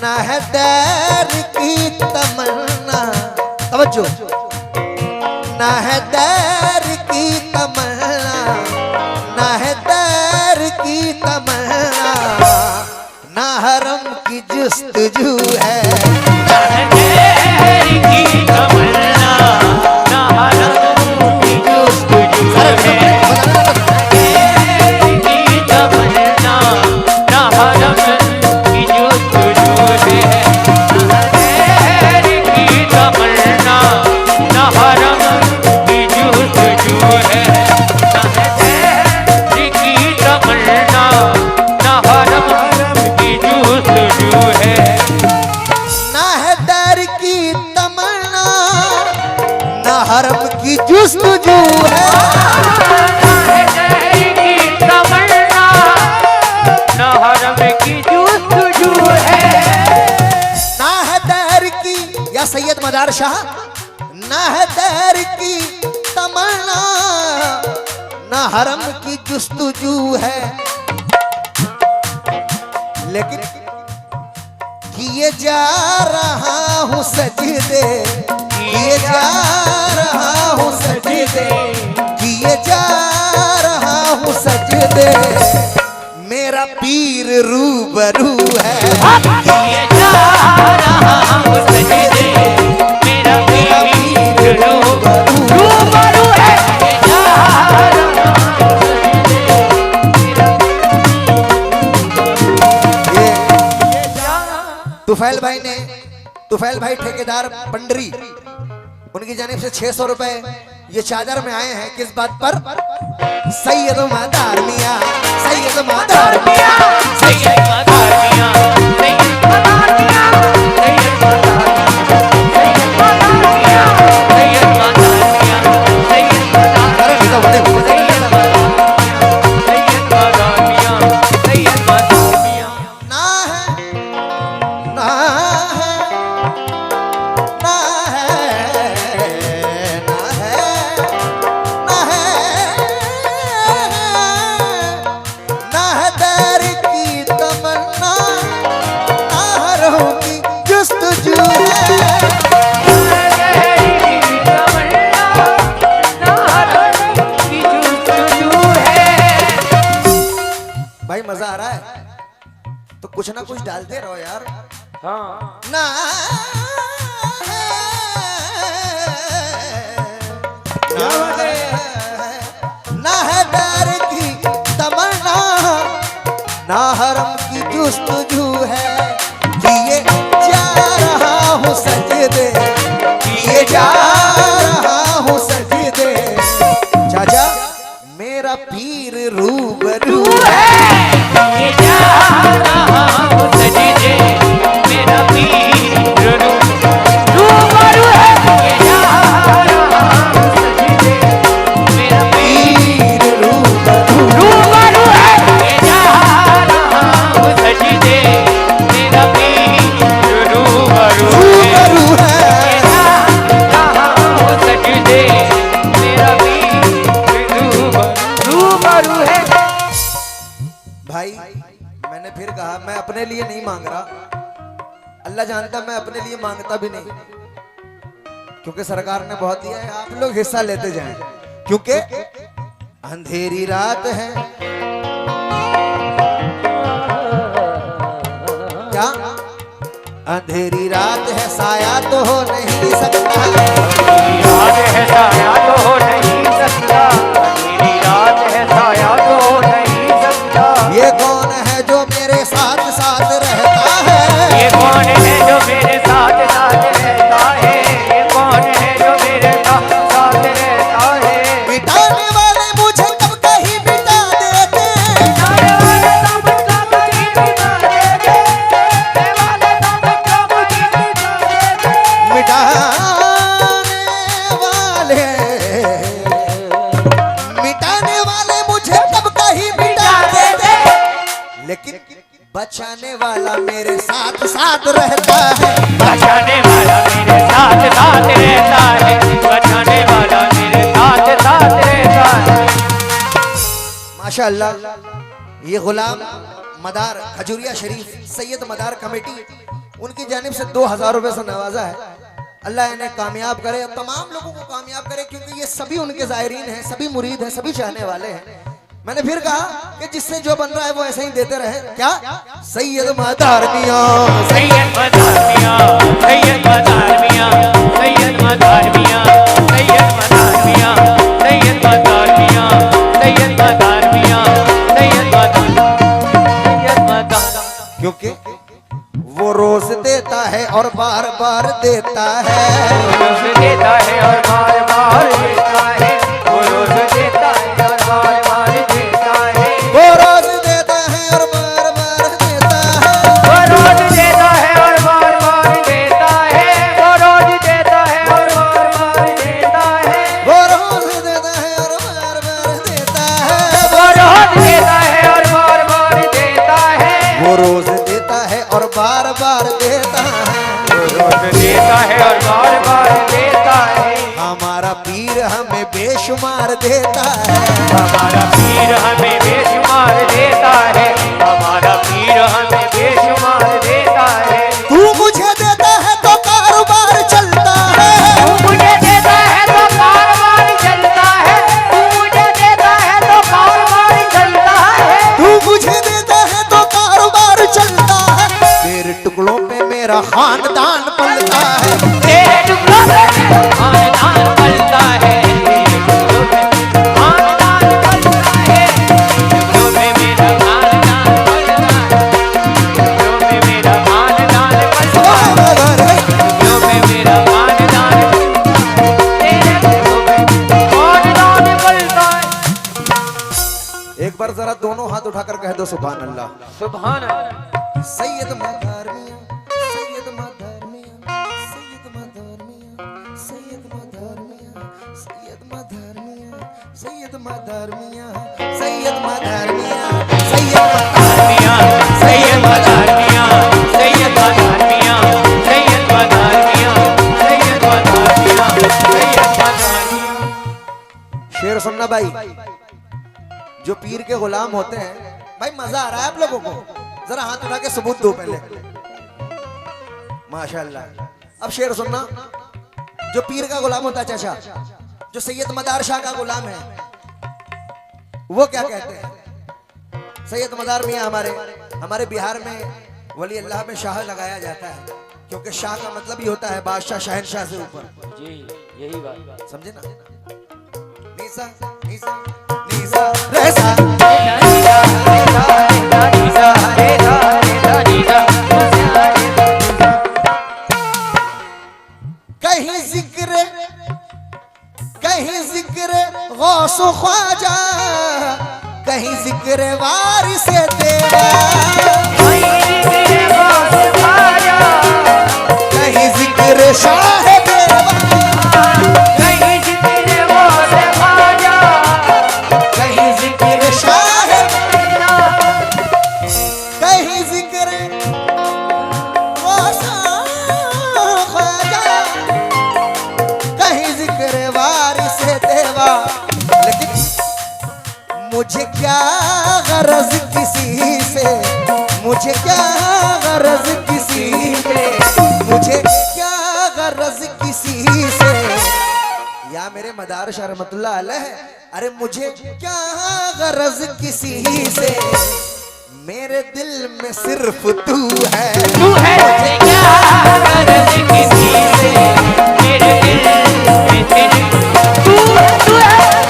ना है दैर की तमन्ना, तवज्जो, ना है दैर की तमन्ना, ना है दैर की तमन्ना, ना हरम की जुस्तजू है, ना है दैर की तमन्ना, ना हरम की जुस्तजू है। हरम की जुस्तजू है, ना है दैर की तमन्ना, ना हरम की जुस्तजू है। ना है दैर की, या सैयद मदार शाह, ना है दैर की तमन्ना, ना हरम की जुस्तजू है, लेकिन किए जा रहा हूँ सजदे, किए जा रहा हूँ सजदे, किए जा रहा हूँ सजदे, मेरा पीर रूबरू है, किए जा रहा हूँ सजदे, मेरा पीर रूबरू है। तुफैल भाई ने, तुफैल भाई ठेकेदार पंडरी, उनकी जानिब से 600 रुपए ये चादर में आए हैं। किस बात पर? सैयद मदार मियां, सैयद मदार मियां, सैयद मदार मियां, सैयद मदार मियां, सैयद मदार मियां, सैयद मदार मियां, सैयद मदार मियां, सैयद मदार मियां, सैयद मदार मियां। ना है, ना है, ना है, ना है, ना है, ना है दैर की तमन्ना, ना हरों की जुस्तजू है, भाई मजा आ रहा है तो कुछ ना कुछ डालते रहो यार। हाँ ना ना है दैर की तमन्ना, ना हरम की जुस्तजू है, किए जा रहा हूँ सजदे, किए जा रहा हूँ सजदे, चाचा मेरा पीर रूबरू है, किए जा रहा हूँ सजदे, मेरा पीर रूबरू है। किए जा रहा हूँ सजदे, मेरा पीर रूबरू है। किए जा रहा हूँ सजदे, मेरा पीर रूबरू है। किए जा रहा हूँ सजदे, मेरा पीर रूबरू है। भाई मैंने फिर कहा मैं अपने लिए नहीं मांग रहा, अल्लाह जानता मैं अपने लिए मांगता भी नहीं, क्योंकि सरकार ने बहुत दिया है, आप लोग हिस्सा लेते जाएं, क्योंकि अंधेरी रात है, क्या अंधेरी रात है, साया तो हो नहीं सकता, रात है साया तो हो नहीं सकता, मेरी रात है साया तो हो नहीं सकता। ये कौन है जो मेरे साथ साथ रहता है, ये कौन है जो मेरे साथ साथ रहता है, ये कौन है जो मेरे साथ साथ रहता है। मिटाने वाले मुझे कब कहीं मिटा देते, मिटाने वाले तब कभी मिटा देते, मिटाने वाले तब कभी मिटा देते, मिटाने वाले मुझे कब कहीं मिटा देते, लेकिन बचाने वाला मेरे साथ साथ रहता है, बचाने वाला मेरे साथ साथ रहता है, बचाने वाला मेरे साथ साथ रहता है। माशाअल्लाह ये गुलाम मदार खजूरिया शरीफ सैयद मदार कमेटी उनकी जानिब से 2000 रुपए से नवाजा है। अल्लाह इन्हें कामयाब करे, तमाम लोगों को कामयाब करे, क्योंकि ये सभी उनके ज़ायरीन हैं, सभी मुरीद हैं, सभी चाहने वाले हैं। मैंने फिर कहा कि जिससे जो बन रहा है वो ऐसे ही देते रहे। क्या सैयद मदार मियां, सैयद मदार मियां, सैयद मदार मियां, सैयद मदार मियां, सैयद मदार मियां, सैयद मदार मियां, सैयद मदार मियां, सैयद मदार। क्योंकि वो रोज देता है और बार बार देता है, रोज देता है और बार बार देता है, वो रोज देता है और बार बार देता है, वो रोज देता है और बार बार देता है, वो रोज देता है और बार बार देता है, वो रोज देता है और बार बार देता है, वो रोज देता है और बार बार देता है, वो रोज देता है और बार बार देता है, वो रोज देता है और बार बार देता है, वो रोज देता है और बार बार देता है। हमारा पीर हमें बेशुमार देता है, हमारा पीर हमें बेशुमार देता है, हमारा पीर हमें बेशुमार देता है। तू मुझे देता है तो कारोबार चलता है, तू मुझे देता है तो कारोबार चलता है, तू मुझे देता है तो कारोबार चलता है, तू मुझे देता है तो कारोबार चलता है, तेरे टुकड़ों पे मेरा खानदान पलता है, तेरे टुकड़ों पे मेरा खानदान पलता है, तेरे टुकड़ों पे खानदान पलता है, टुकड़ों पे मेरा खानदान पलता है, टुकड़ों पे मेरा खानदान पलता है, टुकड़ों पे मेरा खानदान, तेरे टुकड़ों पे खानदान पलता है। एक बार जरा दोनों हाथ उठाकर कह दो सुभान अल्लाह। सुभान अल्लाह। सैयद मदार मियां, सैयद मदार मियां, सैयद मदार मियां, सैयद मदार मियां, सैयद मदार मियां, सैयद मदार मियां, सैयद मदार मियां, सैयद मदार मियां, सैयद मदार मियां, सैयद मदार मियां, सैयद मदार मियां, सैयद मदार मियां, सैयद मदार मियां। शेर सुनना भाई, जो पीर के गुलाम होते हैं भाई, मजा आ रहा है आप लोगों को? जरा हाथ उठा के सबूत दो पहले। माशाल्लाह। अब शेर सुनना, जो पीर का गुलाम होता है चाचा, जो सैयद मदार शाह का गुलाम है, वो क्या कहते हैं? सैयद मदार मियां हमारे बिहार में वली अल्लाह में शाह लगाया जाता है, क्योंकि शाह का मतलब ही होता है बादशाह, शहनशाह से ऊपर। जी, यही बात समझे ना? नीसा नीसा नीसा रेसा, कहीं जिक्र गौसो ख्वाजा, कहीं जिक्र वारिस देवा, कहीं जिक्र शाह देवा, कहीं जिक्र वारिस ख्वाजा, कहीं जिक्र शाह, कहीं जिक्र गौसो ख्वाजा, कहीं जिक्र वारिस देवा। लेकिन मुझे क्या गरज किसी से, मुझे क्या गरज किसी से, मुझे क्या गरज किसी से, या मेरे मदार शाह रहमतुल्लाह अलैह, अरे मुझे क्या गरज किसी से, मेरे दिल में सिर्फ तू है, तू है, मुझे क्या गरज किसी से, मेरे दिल में सिर्फ तू है,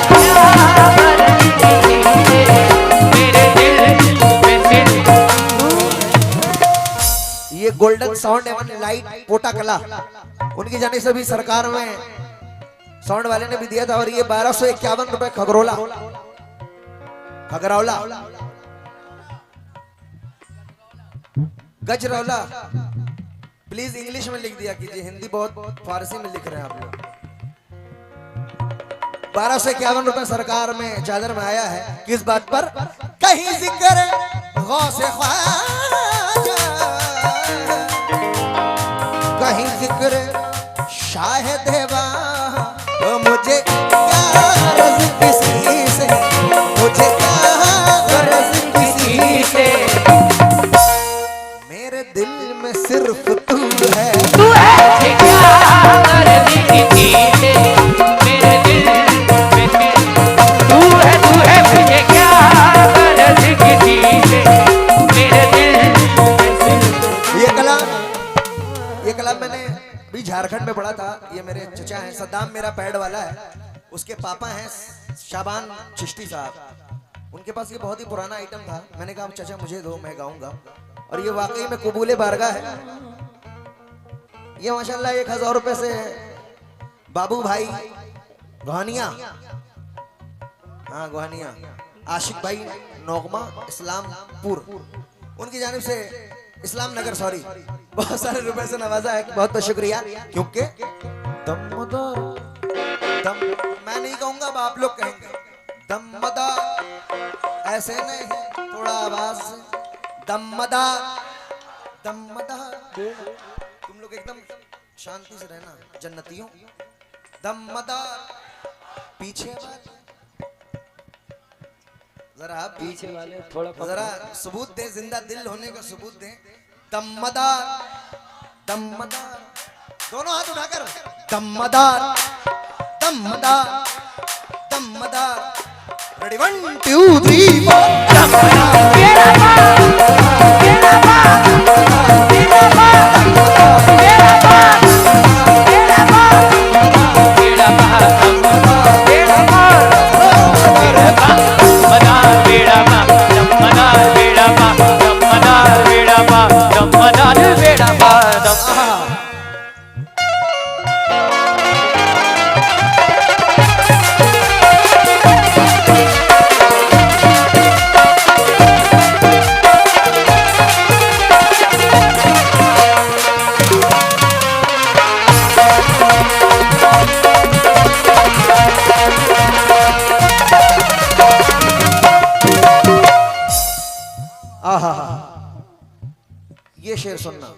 तू है, क्या गरज किसी से, मेरे दिल में सिर्फ तू है। ये गोल्डन साउंड एवं लाइट पोटा कला उनकी जाने से भी सरकार में साउंड वाले ने भी दिया था, और ये 1251 रुपए खगरौला गजरौला। प्लीज इंग्लिश में लिख दिया कीजिए, हिंदी बहुत फारसी में लिख रहे हैं आप लोग। 1251 रुपए सरकार में चादर में आया है, किस बात पर? कहीं जिक्र गौसे ख्वाजा, कहीं जिक्र शाह देवा, तो मुझे क्या गरज किसी से, मुझे क्या गरज किसी से, मेरे दिल में सिर्फ तू है। तू है मुझे क्या कर देगी चीज़ें मेरे दिल में तू है मुझे क्या कर देगी चीज़ें मेरे दिल में ये कला मैंने भी झारखंड में पढ़ा था। ये मेरे चचा हैं, सद्दाम मेरा पैड वाला है, उसके पापा हैं शाबान चिश्ती साहब। उनके पास ये बहुत ही पुराना आइटम था। मैंने कहा चचा मुझे दो, मैं गाऊंगा। और ये वाकई में कबूले बारगाह है। ये माशाल्लाह 1000 रुपए से बाबू भाई गोहानिया, हाँ गोहानिया, आशिक भाई नौगमा इस्लामपुर, उनकी जानिब से इस्लाम नगर सॉरी बहुत सारे रुपए से नवाजा है। बहुत बहुत शुक्रिया। क्योंकि दमदार दम मैं नहीं कहूंगा, अब आप लोग कहेंगे। दमदार ऐसे नहीं, थोड़ा आवाज से। दमदार दमदार, तुम लोग एकदम शांति से रहना जन्नतियों। दमदार पीछे वाले जरा पीछे वाले थोड़ा जरा सबूत दे, जिंदा दिल होने का सबूत दे। दमदार दमदार, दोनों हाथ उठाकर दमदार दमदार दमदार। रेडी 1 2 3 आहा, ये शेर सुनना।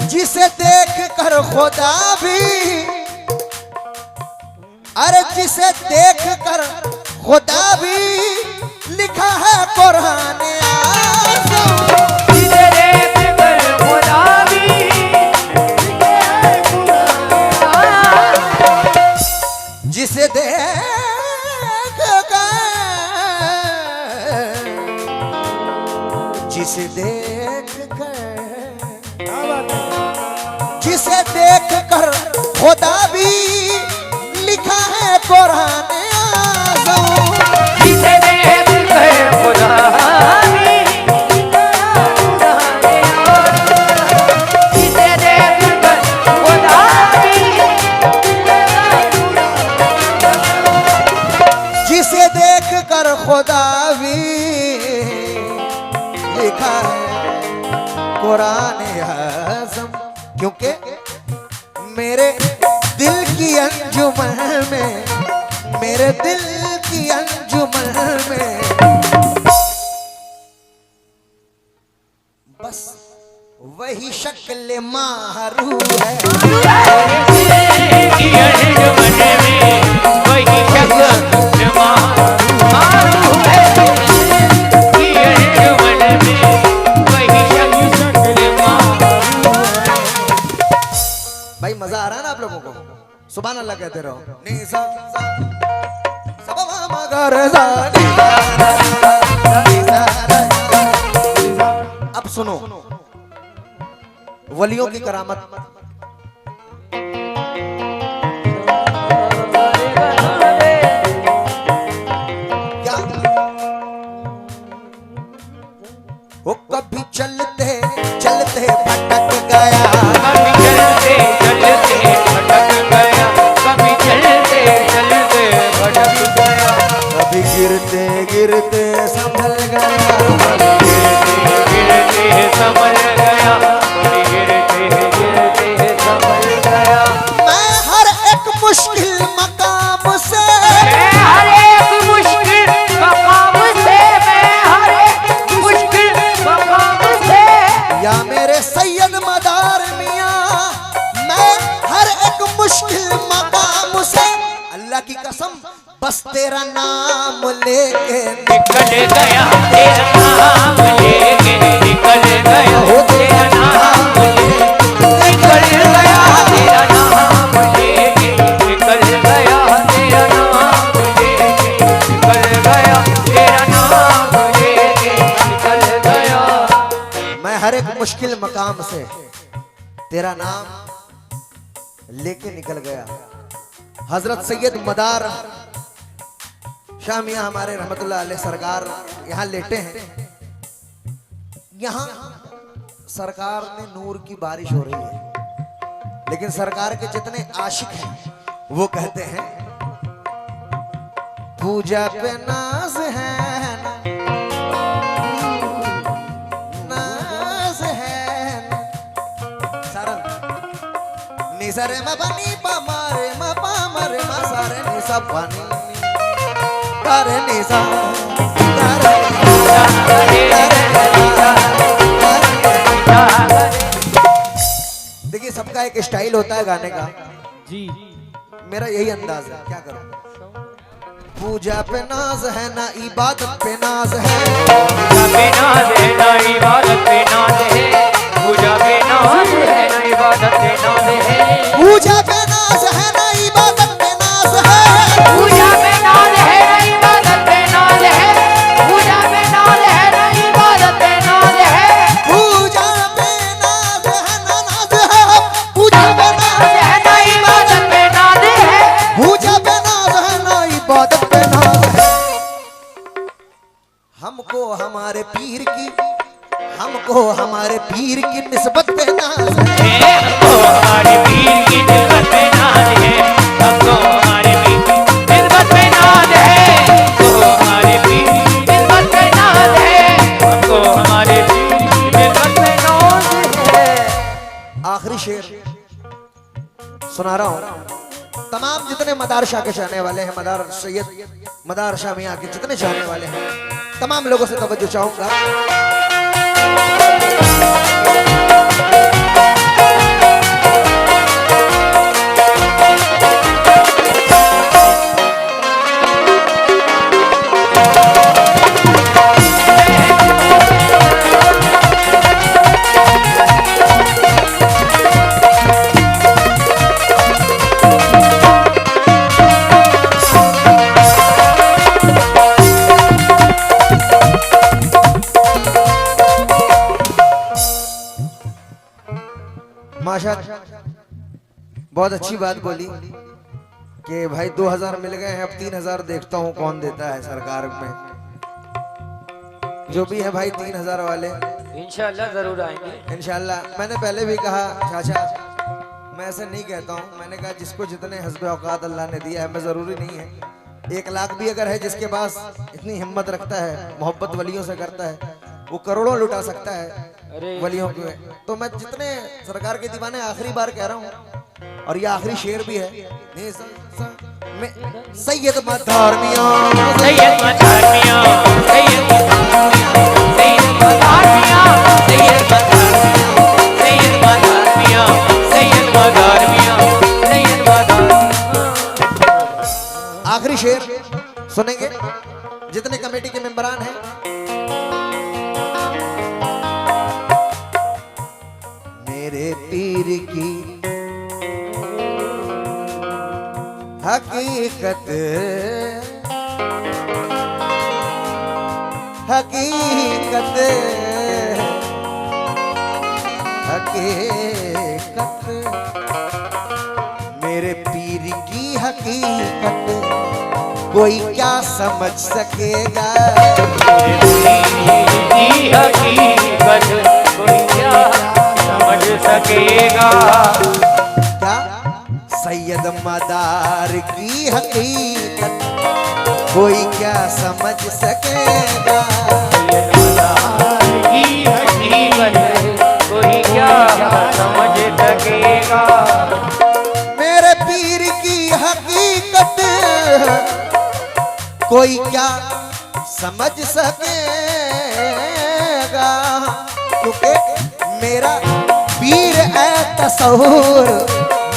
जिसे देख कर खुदा भी, अरे जिसे देख कर खुदा भी लिखा है कुरान आज़म। जिसे देख कर खुदा भी जिसे देख कर, जिसे देख कर, जिसे देख कर खुदा भी लिखा है कुरान आज़म। जिसे देख कर खुदा भी, जिसे देख कर खुदा भी, जिसे देख कर खुदा भी लिखा है कुरान आज़म। क्योंकि मेरे दिल की अंजुमन में, मेरे दिल की अंजुमन में बस वही शक्ल मारू है। की अंजुमन में वही शक्ल मारू है। की अंजुमन में वही शक्ल मारू है। भाई मजा आ रहा है ना आप लोगों को? सुभान अल्लाह कहते रहो। नी सा सा सा मा मा गा रे सा नी सा नी सा नी सा। अब सुनो वलियों की करामत। क्या वो कभी चलते चलते भटक गया, कभी चलते चलते भटक गया, कभी चलते चलते भटक गया, कभी गिरते गिरते संभल गया, गिरते गिरते संभल गया, कभी गिरते गिरते संभल गया। मैं हर एक मुश्किल मकाम से, मैं हर एक मुश्किल मकाम से, मैं हर एक मुश्किल मकाम से, या मेरे सैयद मदार मियाँ, मैं हर एक मुश्किल मकाम से, अल्लाह की कसम बस तेरा नाम नाम लेके निकल गया तेरा नाम लेके, निकल गया तेरा नाम लेके, निकल गया तेरा नाम लेके, निकल गया तेरा नाम लेके, निकल गया तेरा नाम लेके, निकल गया। मैं हर एक मुश्किल मकाम से तेरा नाम लेके निकल गया। हजरत सैयद मदार शाह मियां हमारे रहमतुल्लाह अलैह सरकार यहाँ लेटे हैं। यहाँ सरकार में नूर की बारिश हो रही है, लेकिन सरकार के जितने आशिक हैं वो कहते हैं पूजा पे नाज है ना, नाज है ना। सारंग निसरे म बनी पा मारे म पा मरे म सारे निसा पानी तारे निसा तारे देखिए सबका एक स्टाइल होता है गाने का जी। मेरा यही अंदाज है, क्या करूं। पूजा पे नाज है ना इबादत पे नाज है, पूजा पे नाज है ना इबादत पे नाज है, पूजा पे नाज है ना इबादत पे नाज है, पूजा पे नाज है ना इबादत पे नाज है, पूजा पे नाज है ना इबादत पे नाज है, पूजा पे नाज है ना इबादत पे नाज है, पूजा पे नाज है ना नाज है, पूजा पे नाज है ना इबादत पे नाज है, पूजा पे नाज है ना इबादत पे नाज है। हमको हमारे पीर की, हमको हमारे पीर की निस्बत पे नाज है, हमको हमारे पीर की निस्बत पे नाज है, हमको हमारे पीर की निस्बत पे नाज है, हमको हमारे पीर की निस्बत पे नाज है, हमको हमारे पीर की निस्बत पे नाज है। आखिरी शेर सुना रहा हूं। तमाम जितने मदार शाह के चाहने वाले हैं, मदार सैयद मदार शाह मियां के जितने चाहने वाले हैं, तमाम लोगों से तवज्जो चाहूंगा। माशाअल्लाह बहुत अच्छी बात बोली कि भाई 2000 मिल गए हैं, अब 3000 देखता हूँ कौन देता है सरकार में। जो भी है भाई 3000 वाले इंशाअल्लाह जरूर आएंगे। इंशाल्लाह। मैंने पहले भी कहा चाचा, मैं ऐसे नहीं कहता हूँ, मैंने कहा जिसको जितने हस्ब औकात अल्लाह ने दिया है, मैं जरूरी नहीं है 1 लाख भी अगर है जिसके पास इतनी हिम्मत रखता है, मोहब्बत वलियों से करता है, वो करोड़ों लुटा सकता है वलियों के। तो मैं जितने सरकार के दीवाने आखिरी बार कह रहा हूँ, और ये आखिरी शेर भी है। सैयद मदार मियां, सैयद मदार मियां, सैयद मदार मियां, सैयद मदार मियां, सैयद मदार मियां, सैयद मदार मियां, सैयद मदार। आखिरी शेर सुनेंगे जितने कमेटी के मेंबरान हैं। मेरे पीर की हकीकत, हकीकत, हकीकत, मेरे पीर की हकीकत कोई क्या समझ सकेगा, की हकीकत कोई क्या समझ सकेगा। क्या सैयद मदार की हकीकत कोई क्या समझ सकेगा, सैयद मदार की हकीकत कोई क्या समझ सकेगा। मेरे पीर की हकीकत कोई क्या समझ सकेगा, क्योंकि मेरा पीर है तसव्वुर,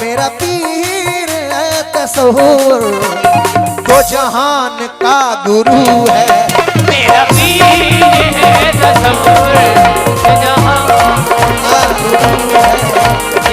मेरा पीर है मशहूर, दो जहान का गुरु है। मेरा पीर है तसव्वुर, जहां का गुरु है।